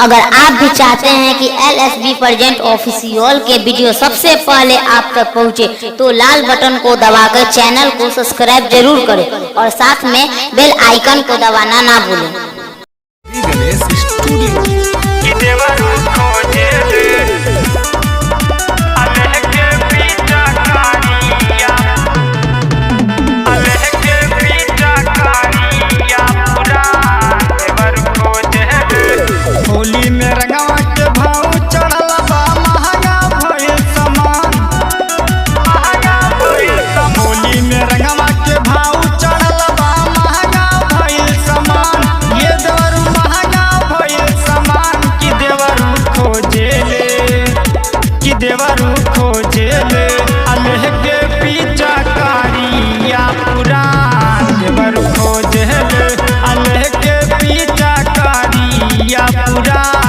अगर आप भी चाहते हैं कि LSB प्रेजेंट ऑफिशियल के वीडियो सबसे पहले आप तक पहुंचे तो लाल बटन को दबाकर चैनल को सब्सक्राइब जरूर करें और साथ में बेल आइकन को दबाना ना भूलें। होली में रंगवा के भाव चढ़ल बा महंगा भइल सामान। होली में रंगवा के भाव चढ़ल बा महंगा भइल सामान। ये देवरू महंगा भइल सामान कि देवरू खोजेले अलह के पीछा कारिया पुरान। देवरू खोजेले अलह के पीछा कारिया पुरान।